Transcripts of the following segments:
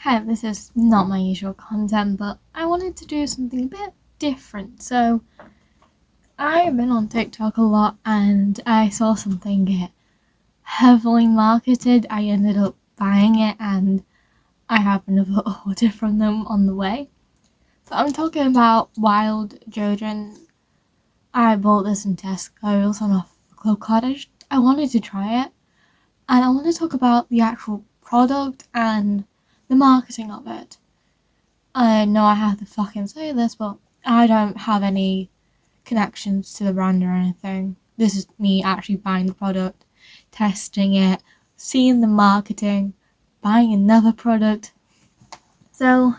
Hi, this is not my usual content, but I wanted to do something a bit different. So, I've been on TikTok a lot and I saw something get heavily marketed. I ended up buying it and I have another order from them on the way. So, I'm talking about Wild Deodorant. I bought this in Tesco. It was on a club card. I wanted to try it and I want to talk about the actual product and the marketing of it. I know I have to fucking say this, but I don't have any connections to the brand or anything. This is me actually buying the product, testing it, seeing the marketing, buying another product. So,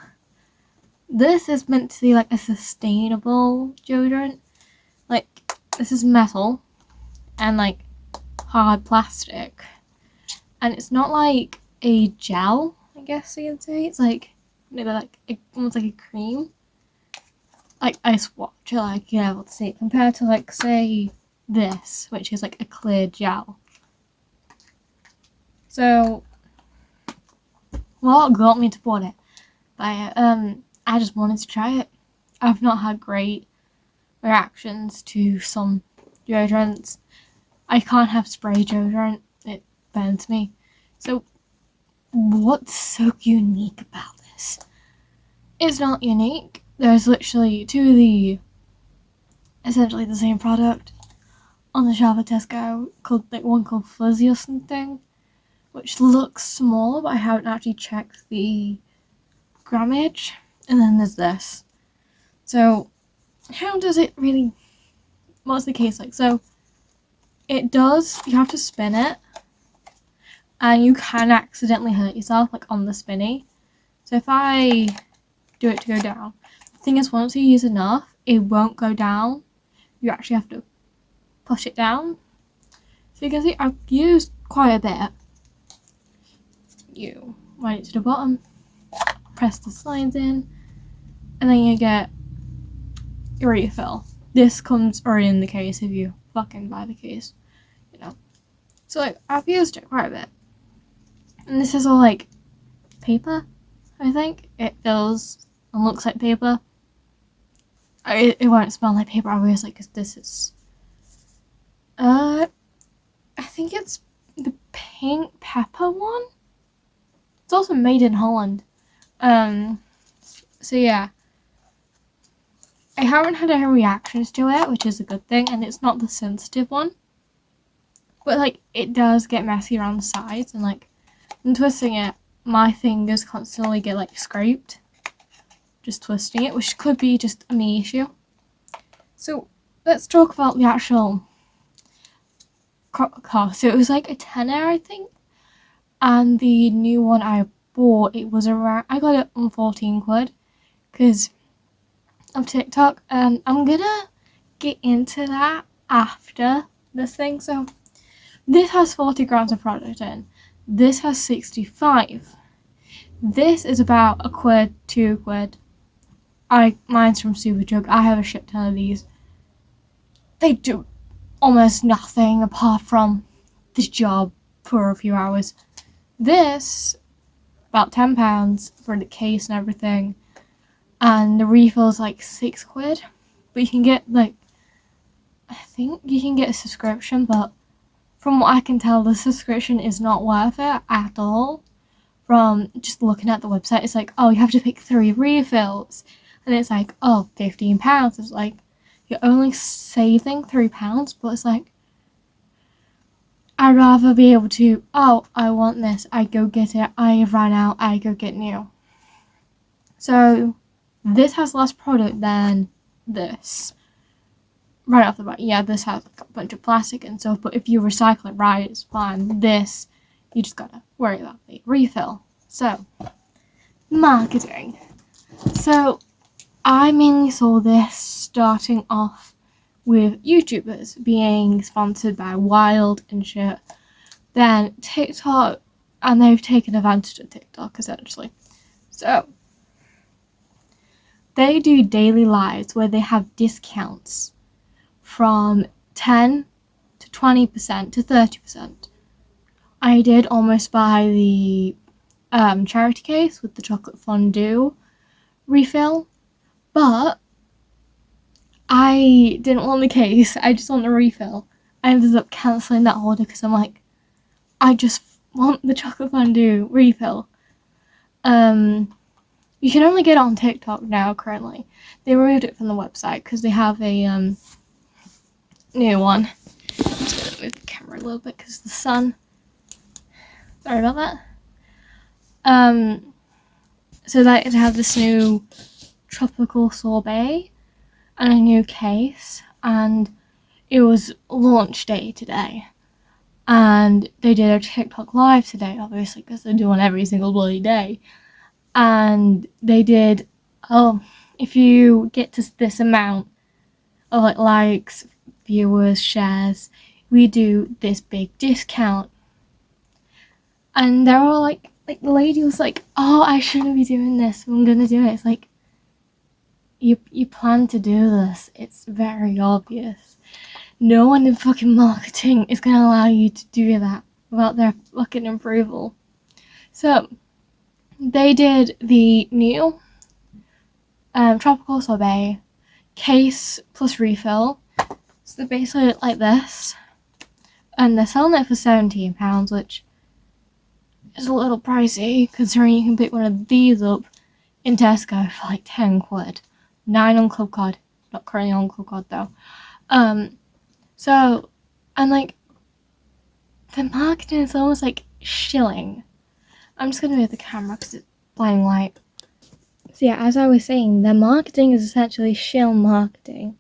this is meant to be like a sustainable deodorant. Like, this is metal and like hard plastic. And it's not like a gel, I guess you could say. It's like maybe like almost like a cream. Like I swatch it, like you're able to see it compared to like say this, which is like a clear gel. So what got me to buy it? I just wanted to try it. I've not had great reactions to some deodorants. I can't have spray deodorant, it burns me. So what's so unique about this? It's not unique. There's literally essentially the same product on the shelf at Tesco, called like one called Fuzzy or something, which looks smaller, but I haven't actually checked the grammage. And then there's this. So how does it really? What's the case like? So it does. You have to spin it, and you can accidentally hurt yourself like on the spinny. So if I do it to go down, the thing is once you use enough, it won't go down. You actually have to push it down. So you can see I've used quite a bit. You run it to the bottom, press the slides in, and then you get your refill. This comes already in the case if you fucking buy the case, you know. So like I've used it quite a bit. And this is all like paper, I think. It feels and looks like paper. It won't smell like paper obviously because this is I think it's the pink pepper one. It's also made in Holland. So yeah. I haven't had any reactions to it, which is a good thing, and it's not the sensitive one. But like it does get messy around the sides, and like when twisting it, my fingers constantly get like scraped just twisting it, which could be just a me issue. So let's talk about the actual cost. So it was like a tenner, I think, and the new one I bought, it was around. I got it on 14 quid because of TikTok. I'm gonna get into that after this thing. So this has 40 grams of product in. This has 65. This is about a quid, 2 quid. Mine's from Superdrug. I have a shit ton of these. They do almost nothing apart from the job for a few hours. This, about £10 for the case and everything. And the refill's like 6 quid. But you can get like, I think you can get a subscription, but from what I can tell, the subscription is not worth it at all. From just looking at the website, it's like, oh, you have to pick 3 refills. And it's like, oh, £15. It's like, you're only saving £3, but it's like, I'd rather be able to, oh, I want this, I go get it, I ran out, I go get new. So, this has less product than this. Right off the bat, yeah, this has like a bunch of plastic and stuff, but if you recycle it right, it's fine. This, you just gotta worry about the refill. So, marketing. So, I mainly saw this starting off with YouTubers being sponsored by Wild and shit. Then TikTok, and they've taken advantage of TikTok essentially. So, they do daily lives where they have discounts from 10 to 20% to 30%. I did almost buy the charity case with the chocolate fondue refill, but I didn't want the case. I just want the refill. I ended up cancelling that order because I'm like, I just want the chocolate fondue refill. You can only get it on TikTok now currently. They removed it from the website because they have a new one. I'm just gonna move the camera a little bit because the sun. Sorry about that. So they have this new tropical sorbet and a new case, and it was launch day today. And they did a TikTok live today, obviously, because they do one every single bloody day. And they did, if you get to this amount of like likes, viewers, shares, we do this big discount. And they're all like the lady was like, oh, I shouldn't be doing this, I'm gonna do it. It's like, you plan to do this, it's very obvious. No one in fucking marketing is gonna allow you to do that without their fucking approval. So, they did the new tropical sorbet case plus refill. So they're basically like this, and they're selling it for £17, which is a little pricey considering you can pick one of these up in Tesco for like 10 quid. 9 on Club Card, not currently on Club Card though. So, and like the marketing is almost like shilling. I'm just gonna move the camera because it's blinding light. So yeah, as I was saying, their marketing is essentially shill marketing.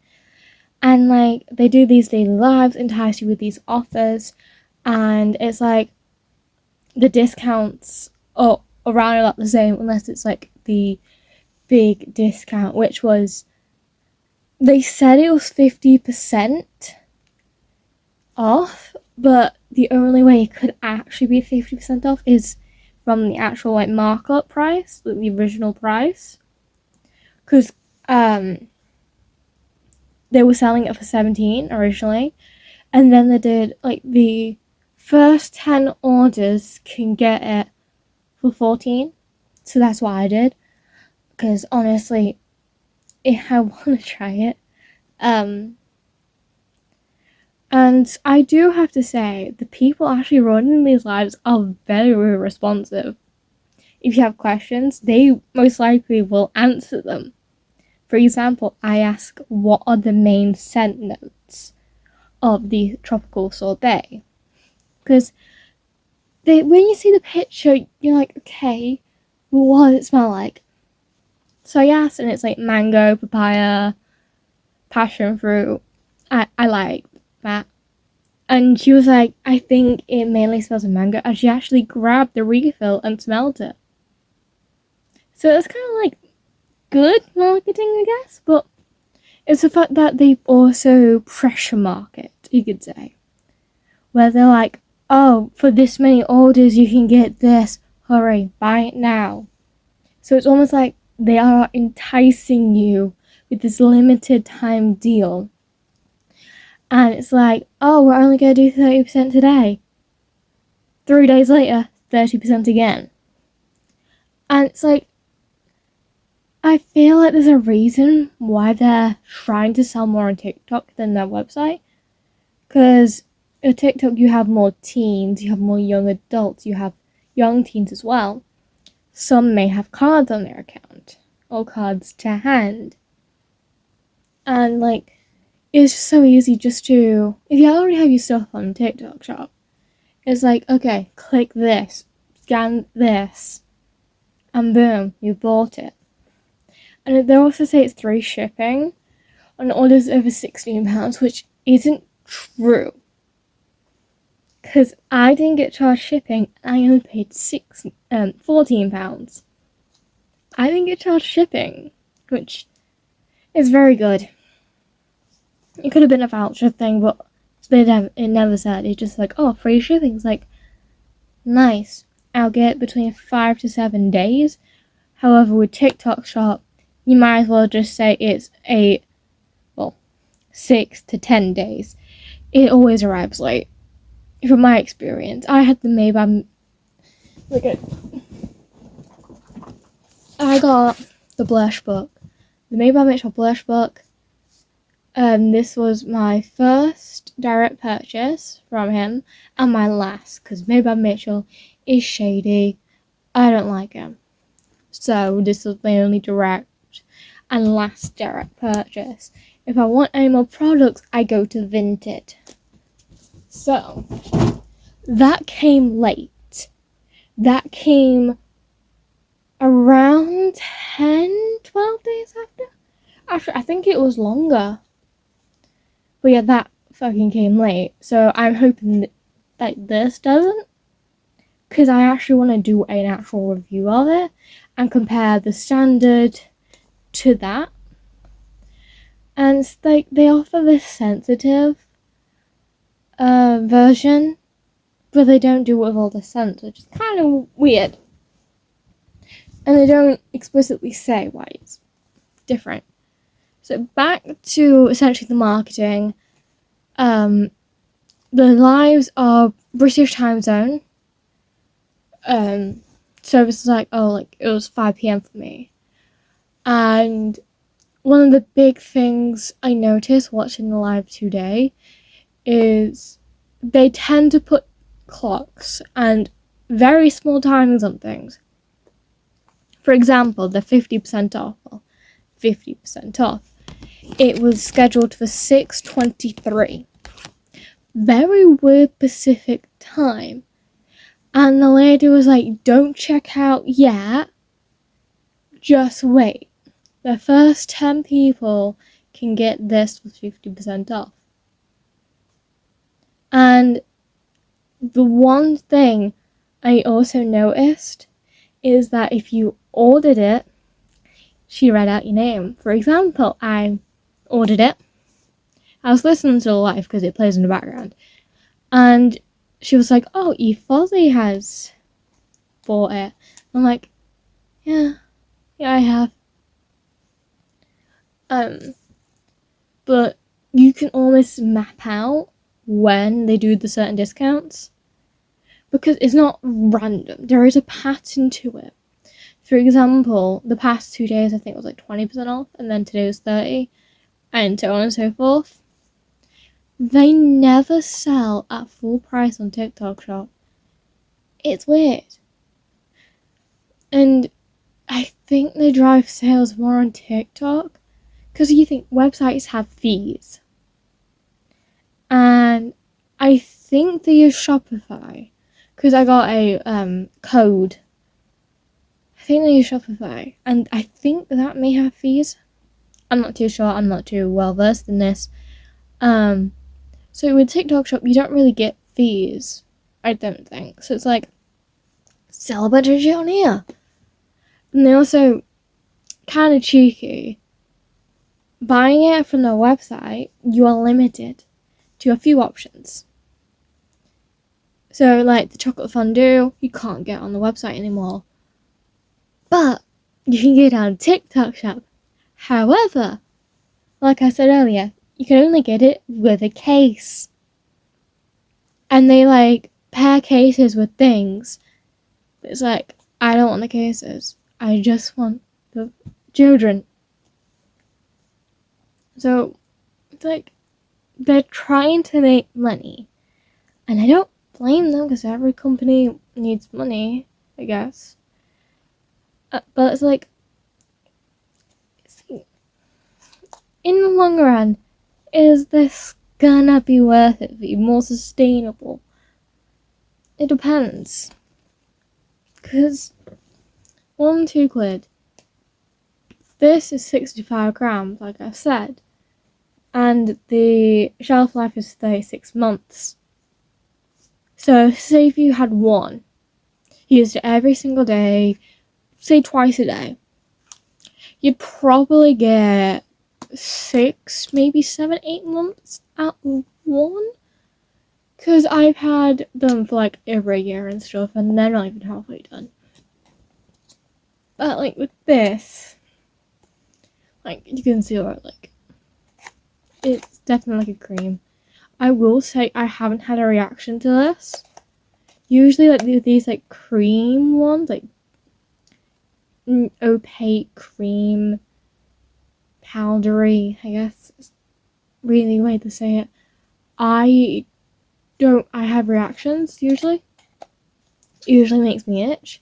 And like, they do these daily lives, entice you with these offers, and it's like, the discounts are around about the same, unless it's like the big discount, which was, they said it was 50% off, but the only way it could actually be 50% off is from the actual like markup price, like the original price, because they were selling it for 17 originally, and then they did like the first 10 orders can get it for 14, so that's what I did, because honestly, if I want to try it, and I do have to say, the people actually running these lives are very responsive. If you have questions, they most likely will answer them. For example, I ask, what are the main scent notes of the tropical sorbet? Because when you see the picture, you're like, okay, what does it smell like? So I asked, and it's like mango, papaya, passion fruit. I like that. And she was like, I think it mainly smells of mango. And she actually grabbed the refill and smelled it. So it's kind of like good marketing, I guess. But it's the fact that they also pressure market, you could say. Where they're like, oh, for this many orders you can get this. Hurry, buy it now. So it's almost like they are enticing you with this limited time deal. And it's like, oh, we're only going to do 30% today. 3 days later, 30% again. And it's like, I feel like there's a reason why they're trying to sell more on TikTok than their website. Because on TikTok you have more teens, you have more young adults, you have young teens as well. Some may have cards on their account, or cards to hand. And like, it's just so easy just to, if you already have your stuff on TikTok shop, it's like, okay, click this, scan this, and boom, you bought it. And they also say it's 3 shipping on orders over £16, which isn't true. Because I didn't get charged shipping, and I only paid £14. I didn't get charged shipping, which is very good. It could have been a voucher thing, but it never said. It's just like, oh, free shipping. It's like, nice. I'll get between 5 to 7 days. However, with TikTok Shop, you might as well just say it's 6 to 10 days. It always arrives late. From my experience, I had them made by, look at I got the blush book, the Made by Mitchell blush book. This was my first direct purchase from him and my last, because Made by Mitchell is shady. I don't like him. So this was my only direct and last direct purchase. If I want any more products, I go to Vinted. So that came late. That came around 10, 12 days after. Actually, I think it was longer. But yeah, that fucking came late. So I'm hoping that this doesn't. Because I actually want to do an actual review of it and compare the standard to that. And it's like they offer this sensitive version, but they don't do it with all the scents, which is kind of weird. And they don't explicitly say why it's different. So back to essentially the marketing. The lives are British time zone. So it was like, it was 5 p.m. for me. And one of the big things I noticed watching the live today is they tend to put clocks and very small timings on things. For example, the 50% off. Well, 50% off. It was scheduled for 6:23. Very weird Pacific time. And the lady was like, don't check out yet. Just wait. The first 10 people can get this with 50% off. And the one thing I also noticed is that if you ordered it, she read out your name. For example, I ordered it. I was listening to the live because it plays in the background. And she was like, oh, E. Fozzie has bought it. I'm like, yeah, I have. But you can almost map out when they do the certain discounts. Because it's not random. There is a pattern to it. For example, the past 2 days I think it was like 20% off, and then today was 30%, and so on and so forth. They never sell at full price on TikTok Shop. It's weird. And I think they drive sales more on TikTok, because you think websites have fees. And I think they use Shopify, because I got a code. I think they use Shopify, and I think that may have fees. I'm not too sure. I'm not too well versed in this. So with TikTok Shop, you don't really get fees. I don't think. So it's like, sell a bunch of shit on here. And they also, kind of cheeky, buying it from their website, you are limited to a few options. So like the chocolate fondue, you can't get on the website anymore. But you can get it on TikTok Shop. However, like I said earlier, you can only get it with a case. And they like pair cases with things. It's like, I don't want the cases. I just want the children. So it's like they're trying to make money. And I don't blame them, because every company needs money, I guess. But it's like, in the long run, is this gonna be worth it for you? More sustainable? It depends. Because 2 quid. This is 65 grams, like I said. And the shelf life is 36 months. So say if you had one, you used it every single day, say twice a day, you'd probably get 6, maybe 7, 8 months out of one. Because I've had them for like every year and stuff, and they're not even halfway done. But like with this, like you can see like it's definitely like a cream. I will say I haven't had a reaction to this. Usually like these like cream ones, like opaque cream, powdery, I guess is really the way to say it. I have reactions usually. It usually makes me itch.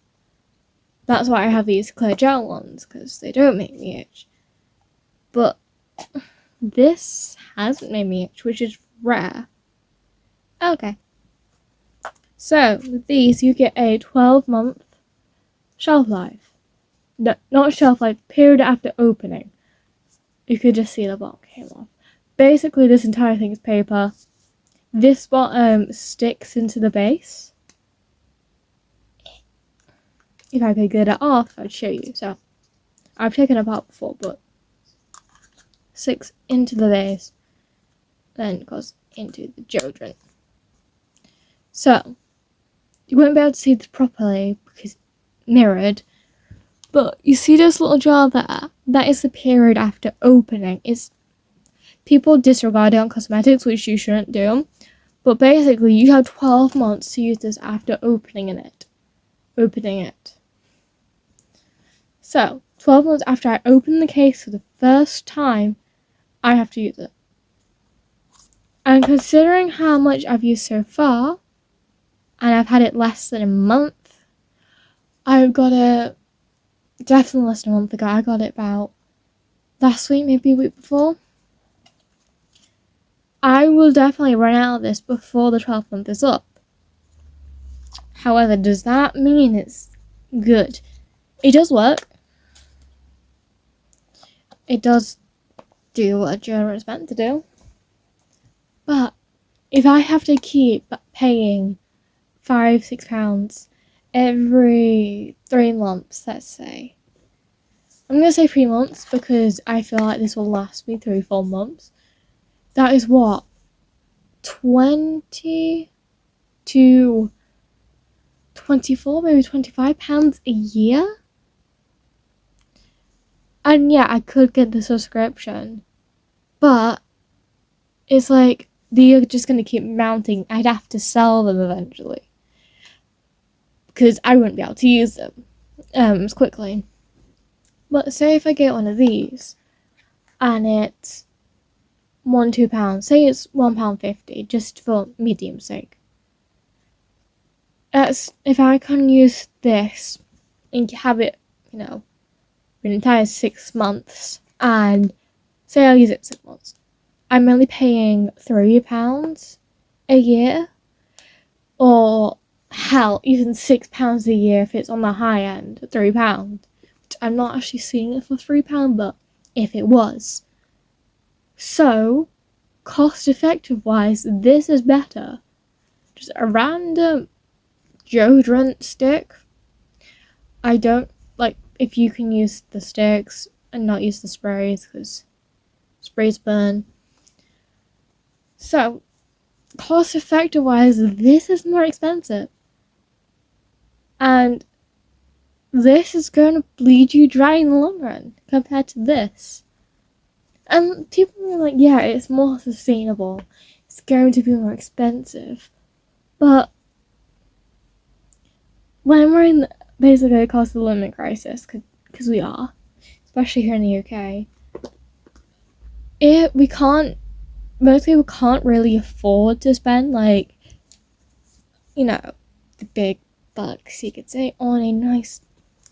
That's why I have these clear gel ones, because they don't make me itch. But this hasn't made me itch, which is rare. Okay. So, with these, you get a 12-month shelf life. No, not shelf life, period after opening. You could just see the bottom came off. Basically, this entire thing is paper. This bottom sticks into the base. If I could get it off, I'd show you. So, I've taken it apart before, but sticks into the base, then goes into the deodorant. So, you won't be able to see this properly because mirrored, but you see this little jar there? That is the period after opening. People disregard it on cosmetics, which you shouldn't do. But basically, you have 12 months to use this after opening it. So, 12 months after I open the case for the first time, I have to use it. And considering how much I've used so far, and I've had it less than a month, I've got it definitely less than a month ago. I got it about last week, maybe a week before. I will definitely run out of this before the 12th month is up. However, does that mean it's good? It does work. It does do what a deodorant is meant to do. But if I have to keep paying £5-6 every 3 months, let's say. I'm going to say 3 months because I feel like this will last me 3-4 months. That is what? 20 to 24, maybe £25 a year? And yeah, I could get the subscription. But it's like, they're just going to keep mounting. I'd have to sell them eventually. Because I wouldn't be able to use them as quickly. But say if I get one of these, and it's £1-2, say it's £1.50, just for medium's sake. If I can use this and have it, for an entire 6 months, and say I'll use it 6 months, I'm only paying £3 a year, or hell, even £6 a year if it's on the high end, £3. Which I'm not actually seeing it for £3, but if it was. So, cost effective wise, this is better. Just a random deodorant stick. I don't like if you can use the sticks and not use the sprays because sprays burn. So, cost effective wise, this is more expensive. And this is going to bleed you dry in the long run compared to this. And people are like, yeah, it's more sustainable. It's going to be more expensive. But when we're in basically a cost of living crisis, because we are, especially here in the UK, most people can't really afford to spend, the big bucks, you could say, on a nice,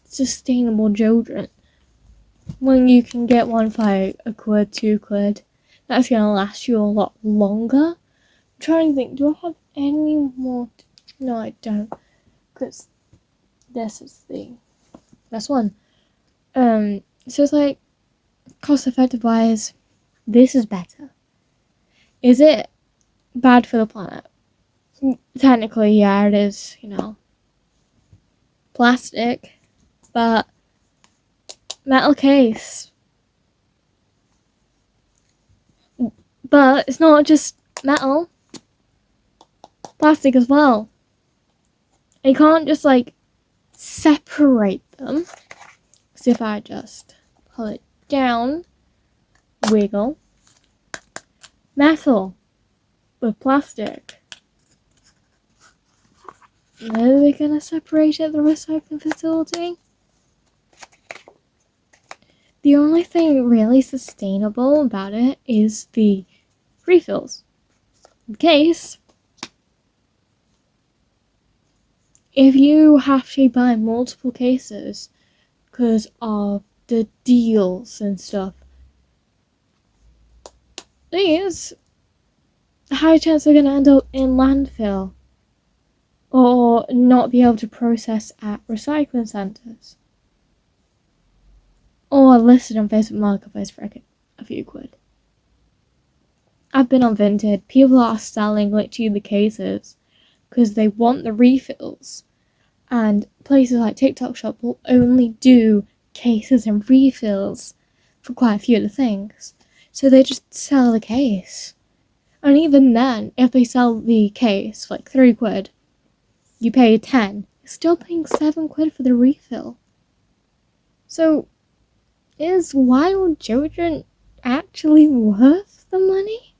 sustainable deodorant. When you can get one for £1, £2, that's going to last you a lot longer. I'm trying to think, do I have any more? No, I don't. Because this is the best one. So it's cost effective wise, this is better. Is it bad for the planet? Technically, yeah, it is, plastic, but metal case. But it's not just metal, plastic as well. You can't just separate them. So if I just pull it down, wiggle, metal with plastic. Are we gonna separate it at the recycling facility? The only thing really sustainable about it is the refills. In case, if you have to buy multiple cases because of the deals and stuff, these high chance they're going to end up in landfill or not be able to process at recycling centres or listed on Facebook Marketplace for a few quid. I've been on Vinted. People are selling literally the cases because they want the refills, and places like TikTok Shop will only do cases and refills for quite a few of the things, so they just sell the case. And even then, if they sell the case for like 3 quid, you pay 10, you're still paying 7 quid for the refill. So, is wild deodorant actually worth the money?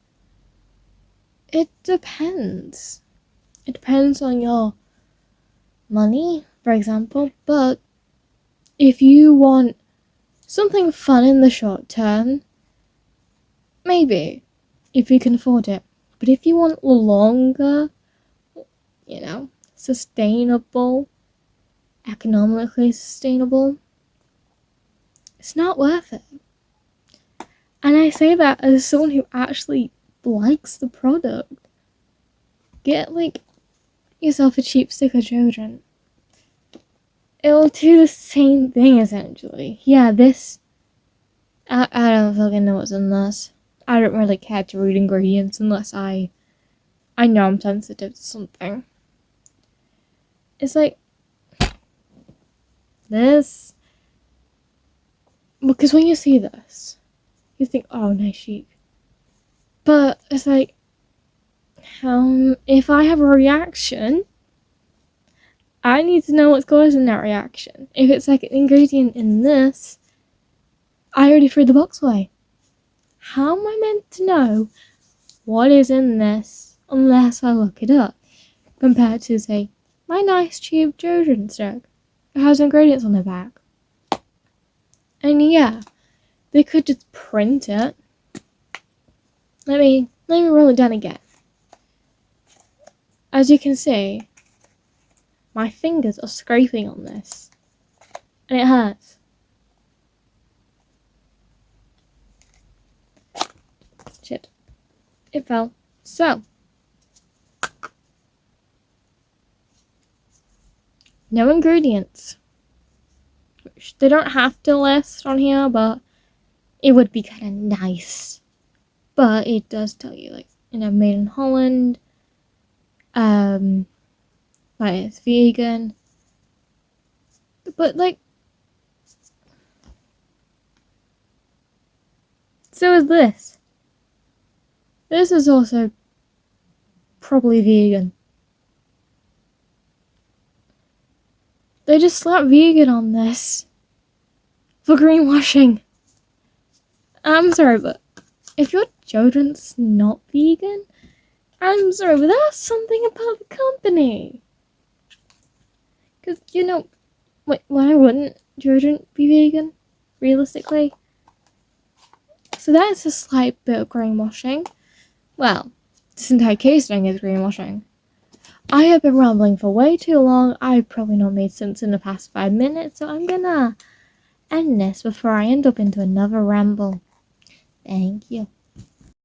It depends. It depends on your money, for example, but if you want something fun in the short term, maybe, if you can afford it. But if you want longer, sustainable, economically sustainable, it's not worth it. And I say that as someone who actually likes the product. Get yourself a cheap stick of deodorant. It'll do the same thing essentially. Yeah, this I don't fucking know what's in this. I don't really care to read ingredients unless I know I'm sensitive to something. It's like this, because when you see this, you think, oh, nice chic. But it's like, if I have a reaction, I need to know what's causing that reaction. If it's like an ingredient in this, I already threw the box away. How am I meant to know what is in this unless I look it up? Compared to, say, my nice cheap deodorant stick. It has ingredients on the back. And yeah, they could just print it. Let me roll it down again. As you can see, my fingers are scraping on this. And it hurts. Shit. It fell. So, no ingredients. Which they don't have to list on here, but it would be kind of nice. But it does tell you, made in Holland. But it's vegan. But so is this. This is also probably vegan. They just slapped vegan on this for greenwashing. I'm sorry, but if your deodorant's not vegan, I'm sorry, but that's something about the company. Because, why wouldn't deodorant be vegan, realistically? So that's a slight bit of greenwashing. Well, this entire case thing is greenwashing. I have been rambling for way too long. I've probably not made sense in the past 5 minutes, so I'm gonna end this before I end up into another ramble. Thank you.